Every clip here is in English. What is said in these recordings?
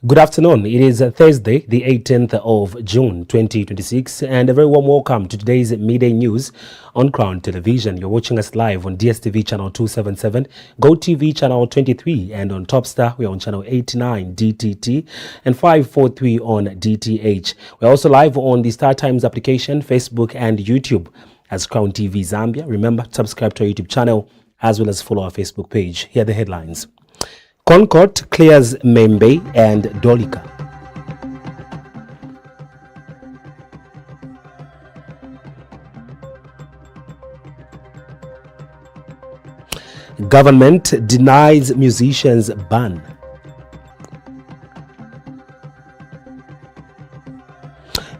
Good afternoon. It is Thursday, the 18th of June, 2026, and a very warm welcome to today's midday news on Crown Television. You're watching us live on DSTV channel 277, GoTV channel 23, and on Topstar, we're on channel 89 DTT and 543 on DTH. We're also live on the Star Times application, Facebook, and YouTube as CrownTVZambia. Remember, subscribe to our YouTube channel as well as follow our Facebook page. Here are the headlines. Concord clears Membe and Dolika. Government denies musicians ban.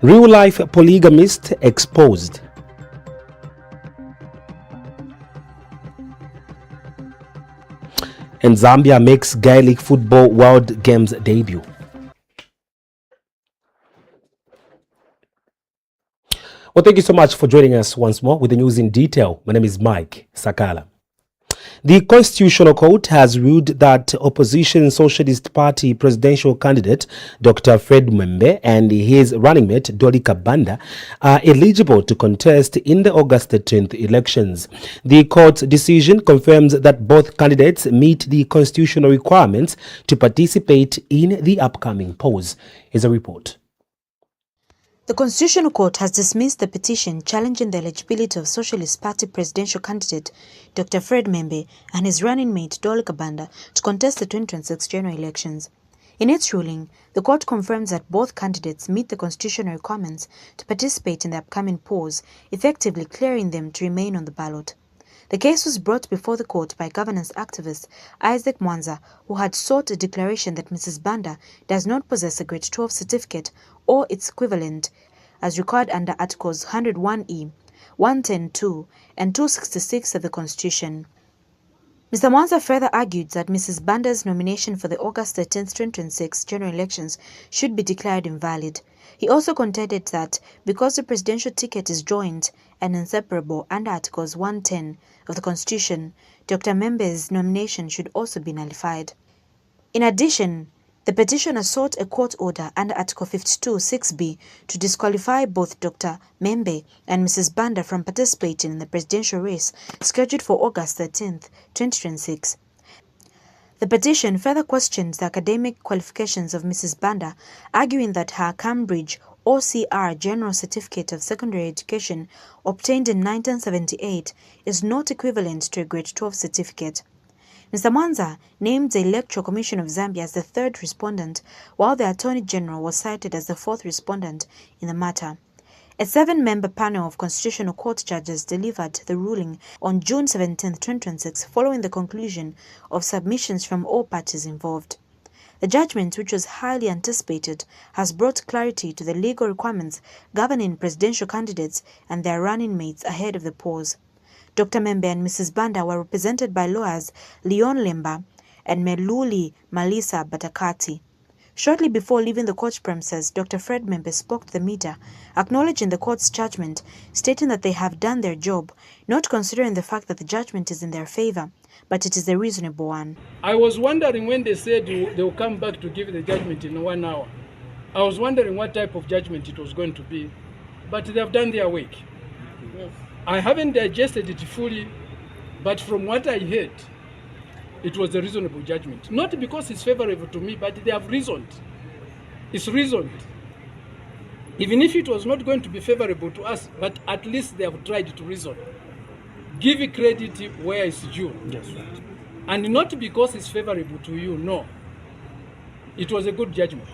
Real-life polygamist exposed. And Zambia makes Gaelic Football World Games debut. Well, thank you so much for joining us once more with the news in detail. My name is Mike Sakala. The Constitutional Court has ruled that opposition Socialist Party presidential candidate Dr. Fred Mwembe and his running mate Dolika Banda are eligible to contest in the August 13th elections. The court's decision confirms that both candidates meet the constitutional requirements to participate in the upcoming polls. Here's a report. The Constitutional Court has dismissed the petition challenging the eligibility of Socialist Party presidential candidate Dr. Fred Mwembe and his running mate Dolika Banda to contest the 2026 general elections. In its ruling, the court confirms that both candidates meet the constitutional requirements to participate in the upcoming polls, effectively clearing them to remain on the ballot. The case was brought before the court by governance activist Isaac Mwanza, who had sought a declaration that Mrs. Banda does not possess a grade 12 certificate or its equivalent as required under Articles 101E, 110(2), and 266 of the Constitution. Mr. Mwanza further argued that Mrs. Banda's nomination for the August 13, 2026 general elections should be declared invalid. He also contended that because the presidential ticket is joint and inseparable under Articles 110 of the Constitution, Dr. Mwembe's nomination should also be nullified. In addition, the petitioner sought a court order under Article 52(6)(b) to disqualify both Dr. Mwembe and Mrs. Banda from participating in the presidential race scheduled for August 13, 2026. The petition further questions the academic qualifications of Mrs. Banda, arguing that her Cambridge OCR General Certificate of Secondary Education obtained in 1978 is not equivalent to a grade 12 certificate. Mr. Mwanza named the Electoral Commission of Zambia as the third respondent, while the Attorney General was cited as the fourth respondent in the matter. A 7-member panel of Constitutional Court judges delivered the ruling on June 17, 2026, following the conclusion of submissions from all parties involved. The judgment, which was highly anticipated, has brought clarity to the legal requirements governing presidential candidates and their running mates ahead of the polls. Dr. Mwembe and Mrs. Banda were represented by lawyers Leon Lemba and Meluli Malisa Batakati. Shortly before leaving the court premises, Dr. Fred Mwembe spoke to the media, acknowledging the court's judgment, stating that they have done their job, not considering the fact that the judgment is in their favor, but it is a reasonable one. I was wondering when they said they will come back to give the judgment in 1 hour. I was wondering what type of judgment it was going to be, but they have done their work. Yes. I haven't digested it fully, but from what I heard, it was a reasonable judgment. Not because it's favorable to me, but they have reasoned. It's reasoned. Even if it was not going to be favorable to us, but at least they have tried to reason. Give credit where it's due. Yes, right. And not because it's favorable to you, no. It was a good judgment.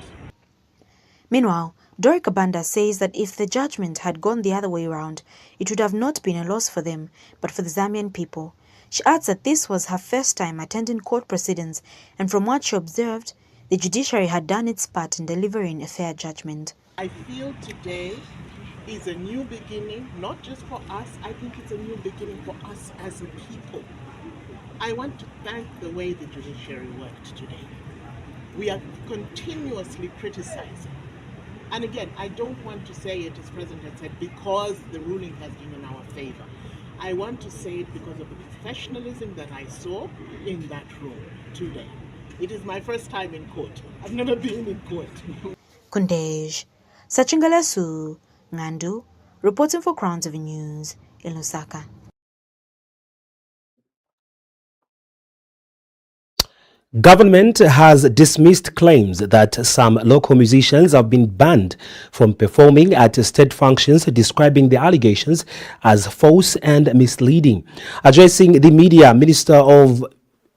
Meanwhile, Dolika Banda says that if the judgment had gone the other way around, it would have not been a loss for them, but for the Zambian people. She adds that this was her first time attending court proceedings, and from what she observed, the judiciary had done its part in delivering a fair judgment. I feel today is a new beginning, not just for us, I think it's a new beginning for us as a people. I want to thank the way the judiciary worked today. We are continuously criticizing. And again, I don't want to say it, as President had said, because the ruling has been in our favor. I want to say it because of the professionalism that I saw in that room today. It is my first time in court. I've never been in court. Kundej, Sachingalasu, Ngandu, reporting for Crown TV News in Lusaka. Government has dismissed claims that some local musicians have been banned from performing at state functions, describing the allegations as false and misleading. Addressing the media, Minister of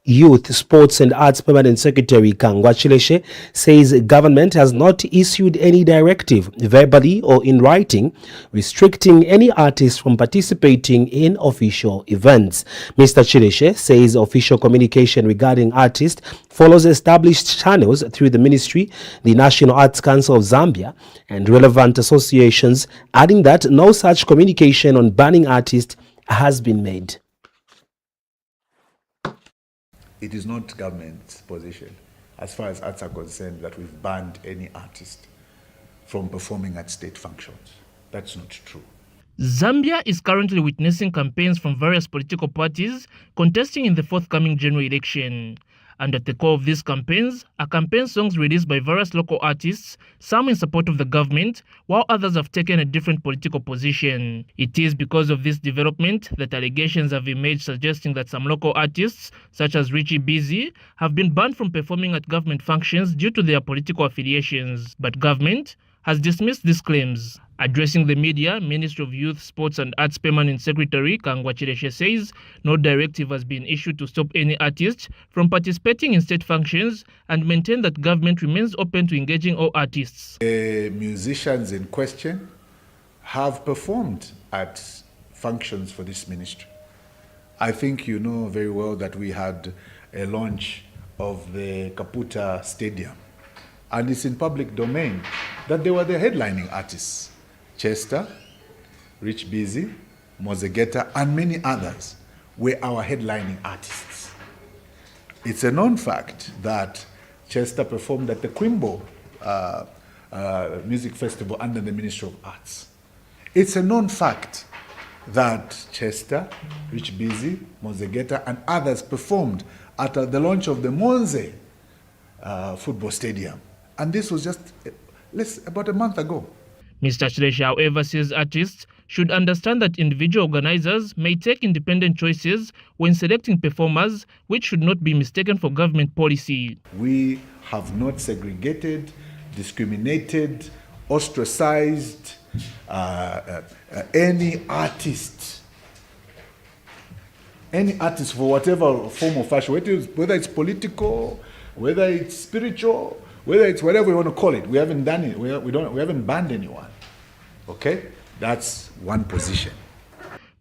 Youth, Sports and Arts Permanent Secretary Kangwa says government has not issued any directive, verbally or in writing, restricting any artist from participating in official events. Mr. Chileshe says official communication regarding artists follows established channels through the ministry, the National Arts Council of Zambia, and relevant associations, adding that no such communication on banning artists has been made. It is not government's position, as far as arts are concerned, that we've banned any artist from performing at state functions. That's not true. Zambia is currently witnessing campaigns from various political parties contesting in the forthcoming general election. And at the core of these campaigns are campaign songs released by various local artists, some in support of the government, while others have taken a different political position. It is because of this development that allegations have been made suggesting that some local artists, such as Richie Busy, have been banned from performing at government functions due to their political affiliations. But government has dismissed these claims. Addressing the media, Ministry of Youth, Sports and Arts Permanent Secretary Kangwa Chileshe says no directive has been issued to stop any artist from participating in state functions and maintain that government remains open to engaging all artists. The musicians in question have performed at functions for this ministry. I think you know very well that we had a launch of the Kaputa Stadium, and it's in public domain that they were the headlining artists. Chester, Rich Busy, Mozegeta, and many others were our headlining artists. It's a known fact that Chester performed at the Quimbo Music Festival under the Ministry of Arts. It's a known fact that Chester, Rich Busy, Mozegeta, and others performed at the launch of the Monze football stadium. And this was just about a month ago. Mr. Chileshe, however, says artists should understand that individual organizers may take independent choices when selecting performers, which should not be mistaken for government policy. We have not segregated, discriminated, ostracized any artist for whatever form of fashion, whether it's political, whether it's spiritual, whether it's whatever we want to call it. We haven't done it. We haven't banned anyone. Okay, that's one position.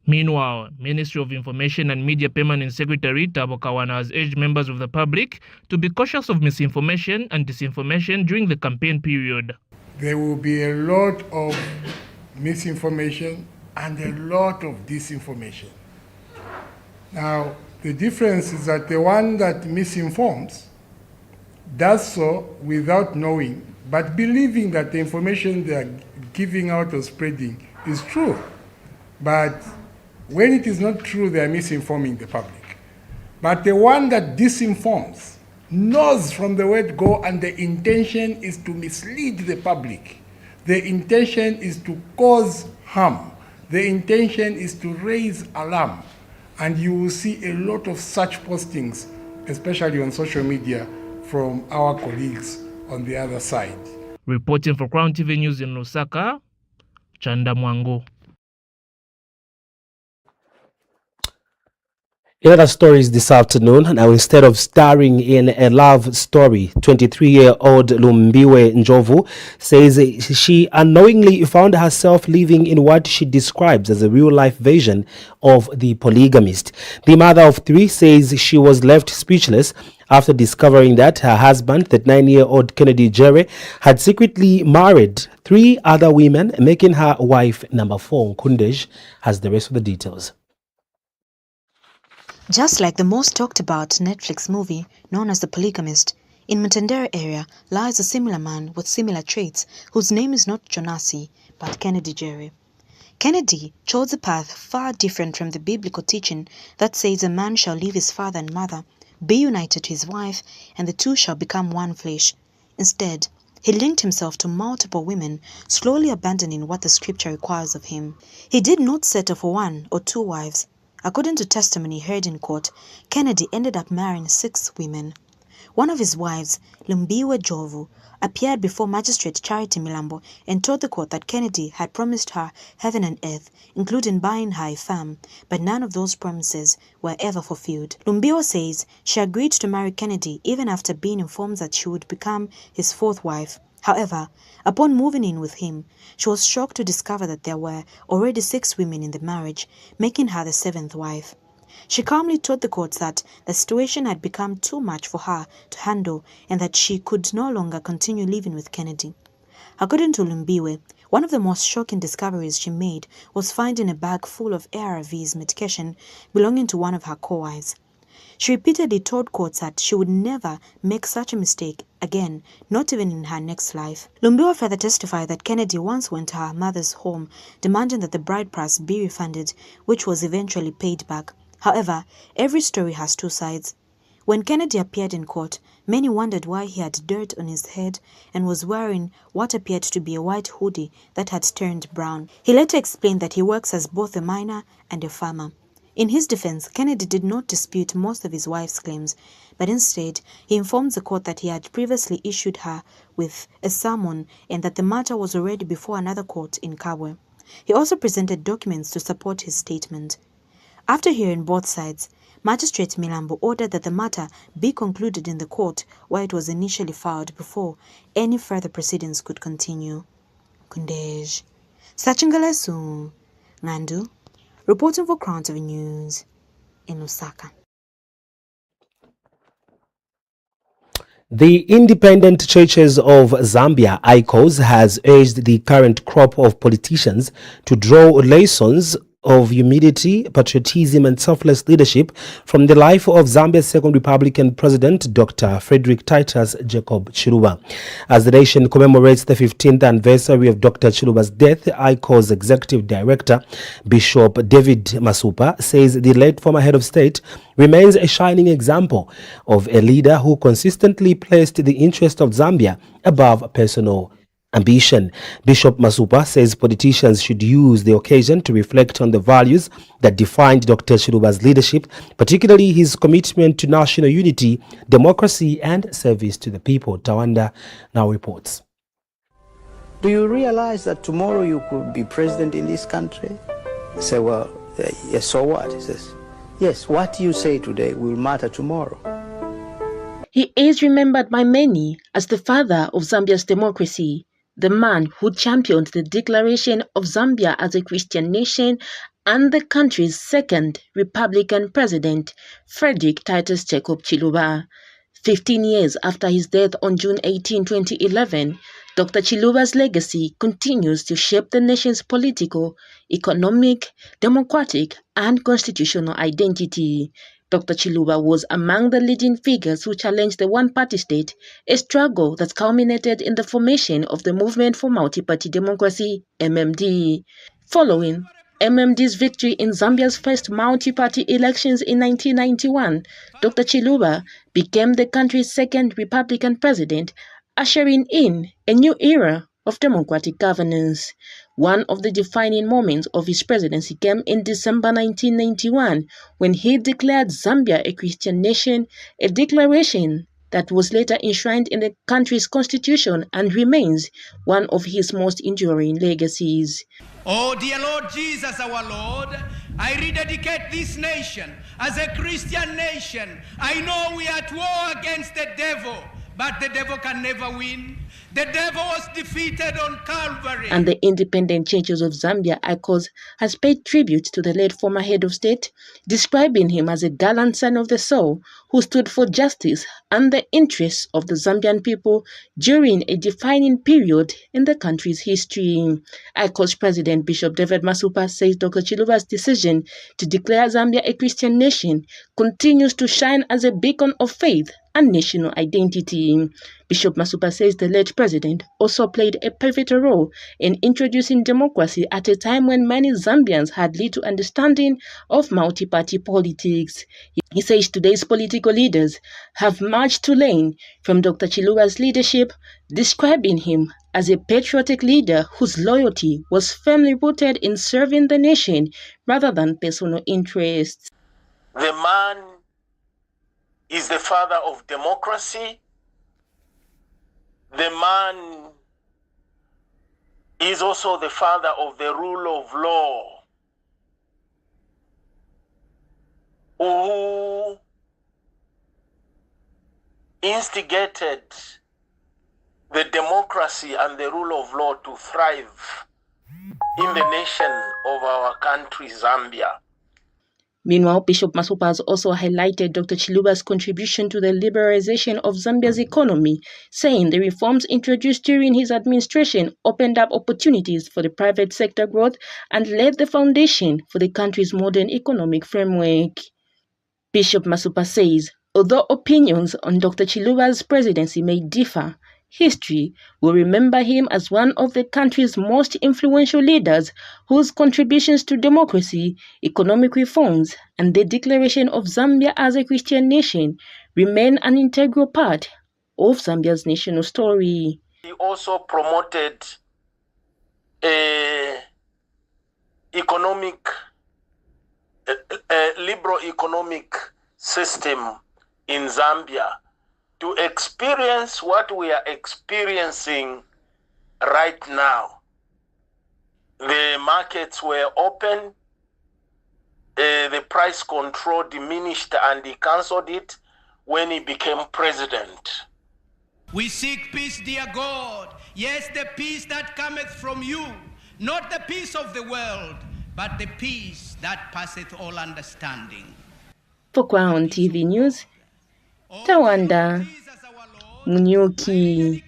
Meanwhile, Ministry of Information and Media Permanent Secretary Thabo Kawana has urged members of the public to be cautious of misinformation and disinformation during the campaign period. There will be a lot of misinformation and a lot of disinformation. Now, the difference is that the one that misinforms does so without knowing, but believing that the information they are giving out or spreading is true. But when it is not true, they are misinforming the public. But the one that disinforms knows from the word go, and the intention is to mislead the public. The intention is to cause harm. The intention is to raise alarm. And you will see a lot of such postings, especially on social media, from our colleagues on the other side. Reporting for Crown TV News in Lusaka, Chanda Mwango. In other stories this afternoon, now instead of starring in a love story, 23-year-old Lumbiwe Njovu says she unknowingly found herself living in what she describes as a real-life version of the polygamist. The mother of three says she was left speechless after discovering that her husband, 39-year-old Kennedy Jerry, had secretly married three other women, making her wife number 4. Kundesh has the rest of the details. Just like the most talked about Netflix movie known as The Polygamist, in Mutendere area lies a similar man with similar traits whose name is not Jonasi but Kennedy Jerry. Kennedy chose a path far different from the biblical teaching that says a man shall leave his father and mother, be united to his wife, and the two shall become one flesh. Instead, he linked himself to multiple women, slowly abandoning what the scripture requires of him. He did not settle for 1 or 2 wives. According to testimony heard in court, Kennedy ended up marrying 6 women. One of his wives, Lumbiwe Njovu, appeared before Magistrate Charity Milambo and told the court that Kennedy had promised her heaven and earth, including buying her a farm, but none of those promises were ever fulfilled. Lumbiwe says she agreed to marry Kennedy even after being informed that she would become his 4th wife. However, upon moving in with him, she was shocked to discover that there were already 6 women in the marriage, making her the 7th wife. She calmly told the court that the situation had become too much for her to handle and that she could no longer continue living with Kennedy. According to Lumbiwe, one of the most shocking discoveries she made was finding a bag full of ARVs medication belonging to one of her co-wives. She repeatedly told courts that she would never make such a mistake again, not even in her next life. Lumbiwe further testified that Kennedy once went to her mother's home demanding that the bride price be refunded, which was eventually paid back. However, every story has 2 sides. When Kennedy appeared in court, many wondered why he had dirt on his head and was wearing what appeared to be a white hoodie that had turned brown. He later explained that he works as both a miner and a farmer. In his defense, Kennedy did not dispute most of his wife's claims, but instead, he informed the court that he had previously issued her with a summons and that the matter was already before another court in Kabwe. He also presented documents to support his statement. After hearing both sides, Magistrate Milambo ordered that the matter be concluded in the court where it was initially filed before any further proceedings could continue. Kundej Sachingalesu Ngandu, reporting for Crown TV News in Lusaka. The Independent Churches of Zambia, ICOZ, has urged the current crop of politicians to draw lessons of humility, patriotism and selfless leadership from the life of Zambia's second Republican President, Dr. Frederick Titus Jacob Chiluba. As the nation commemorates the 15th anniversary of Dr. Chiluba's death, ICO's Executive Director, Bishop David Masupa, says the late former head of state remains a shining example of a leader who consistently placed the interest of Zambia above personal ambition. Bishop Masupa says politicians should use the occasion to reflect on the values that defined Dr. Chiluba's leadership, particularly his commitment to national unity, democracy, and service to the people. Tawanda now reports. Do you realize that tomorrow you could be president in this country? I say, well, yes, so what? He says, yes, what you say today will matter tomorrow. He is remembered by many as the father of Zambia's democracy, the man who championed the declaration of Zambia as a Christian nation, and the country's second Republican president, Frederick Titus Jacob Chiluba. 15 years after his death on June 18, 2011, Dr. Chiluba's legacy continues to shape the nation's political, economic, democratic, and constitutional identity. Dr. Chiluba was among the leading figures who challenged the one-party state, a struggle that culminated in the formation of the Movement for Multi-Party Democracy, MMD. Following MMD's victory in Zambia's first multi-party elections in 1991, Dr. Chiluba became the country's second Republican president, ushering in a new era of democratic governance. One of the defining moments of his presidency came in December 1991 when he declared Zambia a Christian nation, a declaration that was later enshrined in the country's constitution and remains one of his most enduring legacies. Oh, dear Lord Jesus, our Lord, I rededicate this nation as a Christian nation. I know we are at war against the devil, but the devil can never win. The devil was defeated on Calvary. And the Independent Churches of Zambia, ICOZ, has paid tribute to the late former head of state, describing him as a gallant son of the soul who stood for justice and the interests of the Zambian people during a defining period in the country's history. ICOZ President Bishop David Masupa says Dr. Chiluba's decision to declare Zambia a Christian nation continues to shine as a beacon of faith and national identity. Bishop Masupa says the late president also played a pivotal role in introducing democracy at a time when many Zambians had little understanding of multi-party politics. He says today's political leaders have much to learn from Dr. Chiluba's leadership, describing him as a patriotic leader whose loyalty was firmly rooted in serving the nation rather than personal interests. The man is the father of democracy. The man is also the father of the rule of law, who instigated the democracy and the rule of law to thrive in the nation of our country, Zambia. Meanwhile, Bishop Masupa has also highlighted Dr. Chiluba's contribution to the liberalization of Zambia's economy, saying the reforms introduced during his administration opened up opportunities for the private sector growth and laid the foundation for the country's modern economic framework. Bishop Masupa says, although opinions on Dr. Chiluba's presidency may differ, history will remember him as one of the country's most influential leaders whose contributions to democracy, economic reforms, and the declaration of Zambia as a Christian nation remain an integral part of Zambia's national story. He also promoted a liberal economic system in Zambia to experience what we are experiencing right now. The markets were open, the price control diminished, and he cancelled it when he became president. We seek peace, dear God. Yes, the peace that cometh from you, not the peace of the world, but the peace that passeth all understanding. For Crown TV News, Tawanda Munyuki.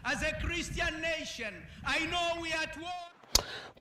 As a Christian nation, I know we are at war.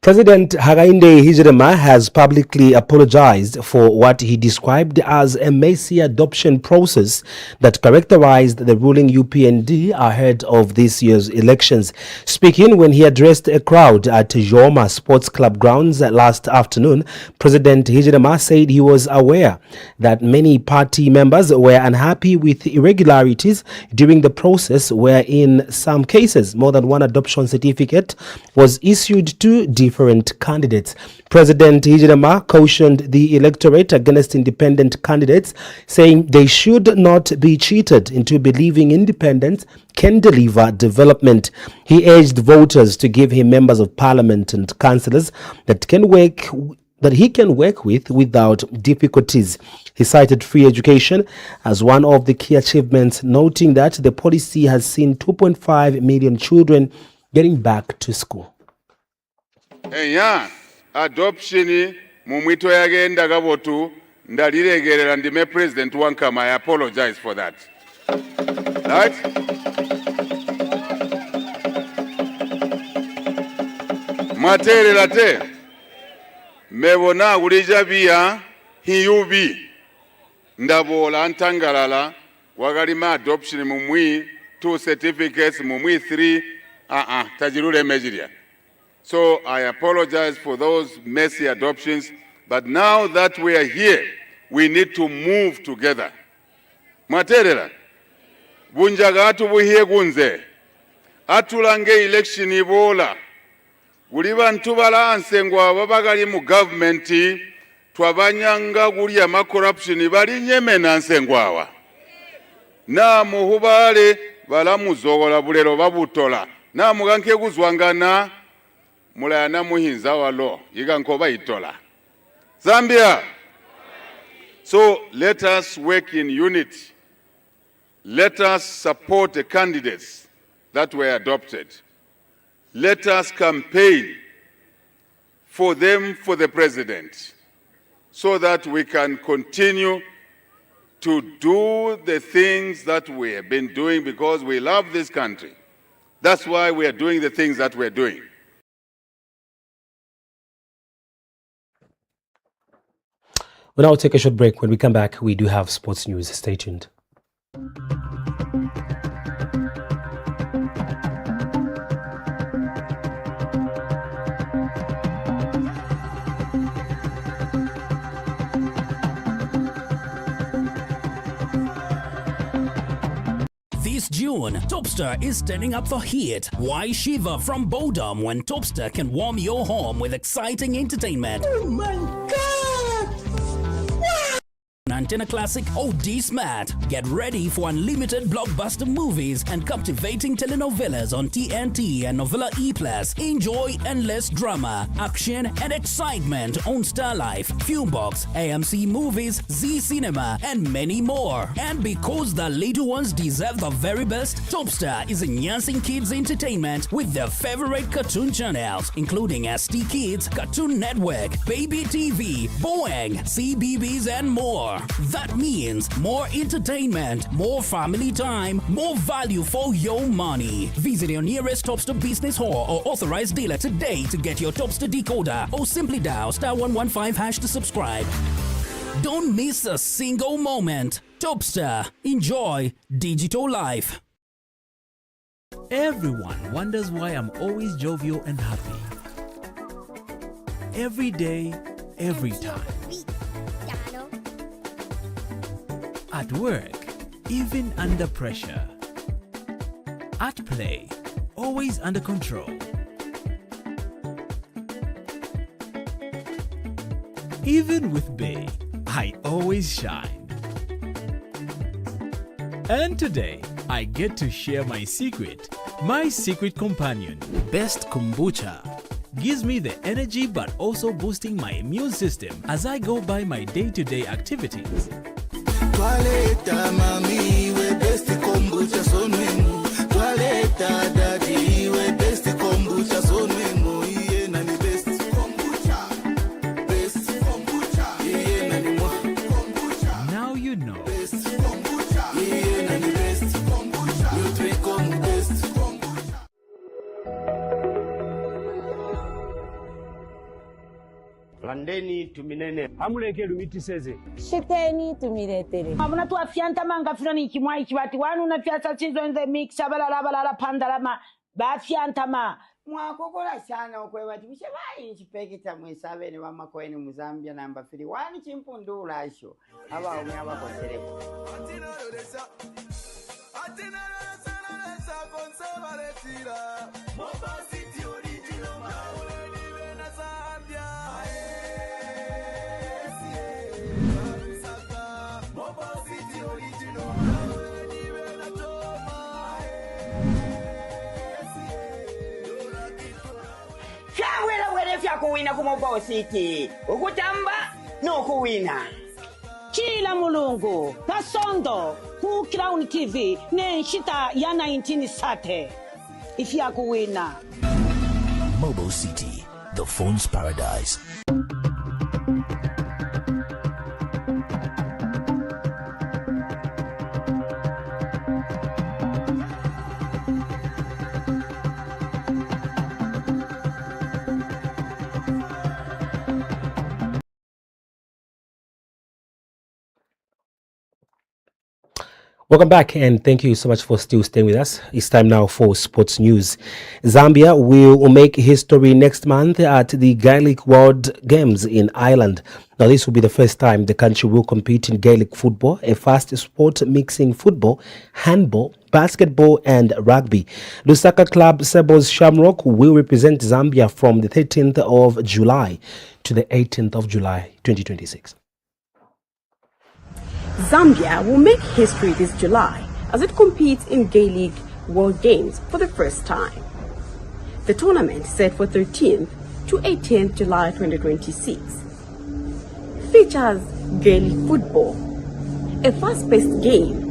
President Hakainde Hichilema has publicly apologized for what he described as a messy adoption process that characterized the ruling UPND ahead of this year's elections. Speaking when he addressed a crowd at Joma Sports Club grounds last afternoon, President Hichilema said he was aware that many party members were unhappy with irregularities during the process, where in some cases more than one adoption certificate was issued to different candidates. President Hichilema cautioned the electorate against independent candidates, saying they should not be cheated into believing independence can deliver development. He urged voters to give him members of parliament and councillors that he can work with without difficulties. He cited free education as one of the key achievements, noting that the policy has seen 2.5 million children getting back to school. Adoption mumwito yagenda gabotu ndaliregerera ndime president wankama. I apologize for that. Right? Materera te mebona ulija bia hiyubi ndabola ntangalala wagalima adoption mumwi 2 certificates mumwi 3 tajirule mejiria. So I apologize for those messy adoptions, but now that we are here, we need to move together. Materera, bunjaga atubuhiye gunze, atulange election ibola, guliba ntubalanse ngwa babagali mu government, twabanyanga guli ama corruption bali nyeme nanse ngwawa. na muhubale balamuzogola bulero babutola na muganke kuzwangana mulana muhinza walo yigankoba itola Zambia. So let us work in unity. Let us support the candidates that were adopted. Let us campaign for them for the president so that we can continue to do the things that we have been doing because we love this country. That's why we are doing the things that we're doing. We'll now take a short break. When we come back, we do have sports news. Stay tuned. This June, Topstar is standing up for heat. Why shiver from boredom when Topstar can warm your home with exciting entertainment? Oh my God! Antenna Classic OD Smart. Get ready for unlimited blockbuster movies and captivating telenovelas on TNT and Novella E+. Enjoy endless drama, action and excitement on Star Life, Filmbox, AMC Movies, Z Cinema and many more. And because the little ones deserve the very best, Topstar is enhancing kids' entertainment with their favorite cartoon channels, including ST Kids, Cartoon Network, Baby TV, Boeing, CBBS and more. That means more entertainment, more family time, more value for your money. Visit your nearest Topstar business hall or authorized dealer today to get your Topstar decoder or simply dial *115# to subscribe. Don't miss a single moment. Topstar. Enjoy digital life. Everyone wonders why I'm always jovial and happy. Every day, every time. At work, even under pressure. At play, always under control. Even with Bay, I always shine. And today, I get to share my secret companion, Best Kombucha. Gives me the energy but also boosting my immune system as I go by my day-to-day activities. Toileta mami we best kombucha sonwemu. Toileta daddy we best kombucha sonwemu. Iye nani best kombucha. Best kombucha. Iye nani mwa kombucha. Now you know. Best kombucha. Iye nani best kombucha. You three come best kombucha. Landeni tuminene hamuleke lumiti seze Shiteni tumiretere mabuna tu afianta manga fulani kimwai kibati wanu na fiasa chizo in the mix balala pandalama ba fianta ma mwakokola sana okwewa tibishe bayi chipekita mwesabene wamakoeni mu Zambia namba 3 wani chimpundula asho aba umwe abakosereka Fya kuwina ku Mobile City ukutamba no kuwina kila mulungu kasondo ku Crown TV nenshita ya 1930 ifya kuwina Mobile City, the phone's paradise. Welcome back and thank you so much for still staying with us. It's time now for sports news. Zambia will make history next month at the Gaelic World Games in Ireland. Now this will be the first time the country will compete in Gaelic football, a fast sport mixing football, handball, basketball and rugby. Lusaka club Sebos Shamrock will represent Zambia from the 13th of July to the 18th of July 2026. Zambia will make history this July as it competes in Gaelic World Games for the first time. The tournament is set for 13th to 18th July 2026. Features Gaelic football, a fast-paced game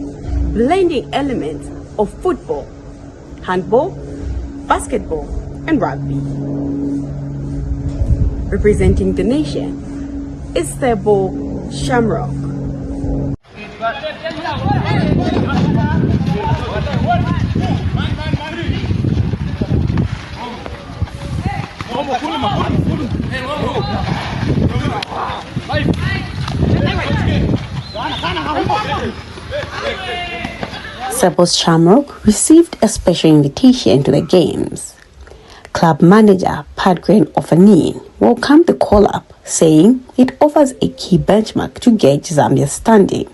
blending elements of football, handball, basketball, and rugby. Representing the nation is Sebo Shamrock. Sebo's Shamrock received a special invitation to the games. Club manager Padgren Ofanin welcomed the call-up, saying it offers a key benchmark to gauge Zambia's standing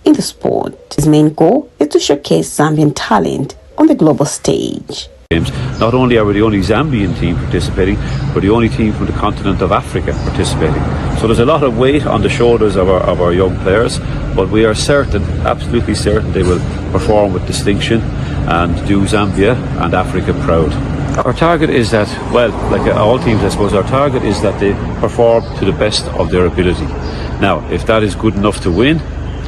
in the sport. His main goal is to showcase Zambian talent on the global stage. Not only are we the only Zambian team participating, we're the only team from the continent of Africa participating. So there's a lot of weight on the shoulders of our young players, but we are certain, absolutely certain, they will perform with distinction and do Zambia and Africa proud. Our target is that, well, like all teams I suppose, our target is that they perform to the best of their ability. Now, if that is good enough to win,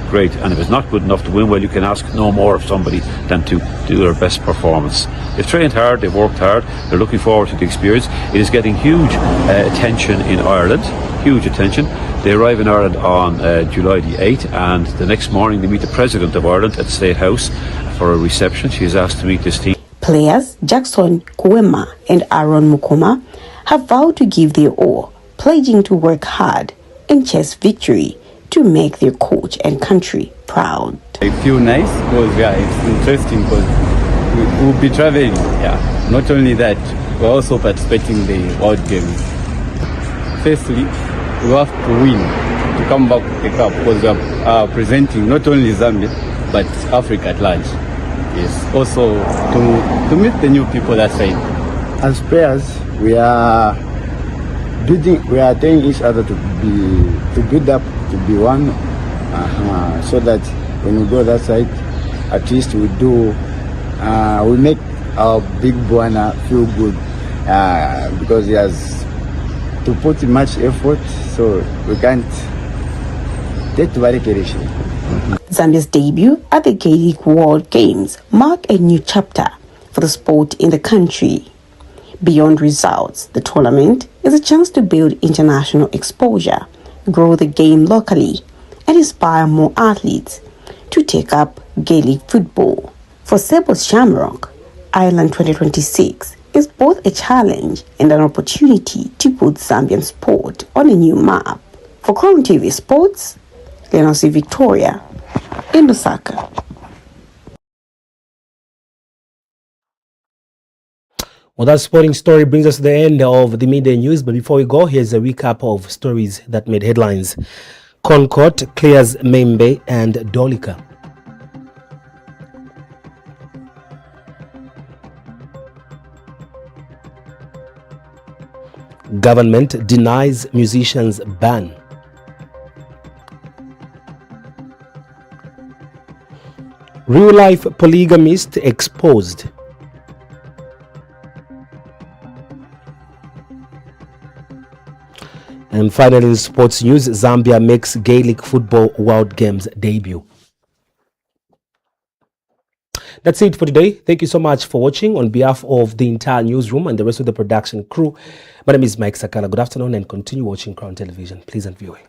great, and if it's not good enough to win, well, you can ask no more of somebody than to do their best performance. They've trained hard, they've worked hard, they're looking forward to the experience. It is getting huge attention in Ireland, huge attention. They arrive in Ireland on July the 8th, and the next morning they meet the President of Ireland at State House for a reception. She is asked to meet this team. Players Jackson Kuema and Aaron Mukoma have vowed to give their all, pledging to work hard and chase victory to make their coach and country proud. I feel nice because it's interesting because we'll be traveling. Yeah. Not only that, we're also participating in the World Games. Firstly, we have to win to come back with the cup because we are presenting not only Zambia but Africa at large. Yes. Also to meet the new people that side. As players, we are telling each other to build up, to be one, so that when we go that side, at least we make our big Buana feel good, because he has to put much effort, so we can't take variation. Zambia's debut at the Gaelic World Games marked a new chapter for the sport in the country. Beyond results, the tournament is a chance to build international exposure, grow the game locally, and inspire more athletes to take up Gaelic football. For Sebo's Shamrock, Ireland 2026 is both a challenge and an opportunity to put Zambian sport on a new map. For Crown TV Sports, Lenosi Victoria in Lusaka. Well, that sporting story brings us to the end of the midday news. But before we go, here's a recap of stories that made headlines. Concord clears Membe and Dolika. Government denies musicians ban. Real-life polygamist exposed. And finally, in sports news, Zambia makes Gaelic Football World Games debut. That's it for today. Thank you so much for watching. On behalf of the entire newsroom and the rest of the production crew, my name is Mike Sakala. Good afternoon and continue watching Crown Television. Pleasant viewing.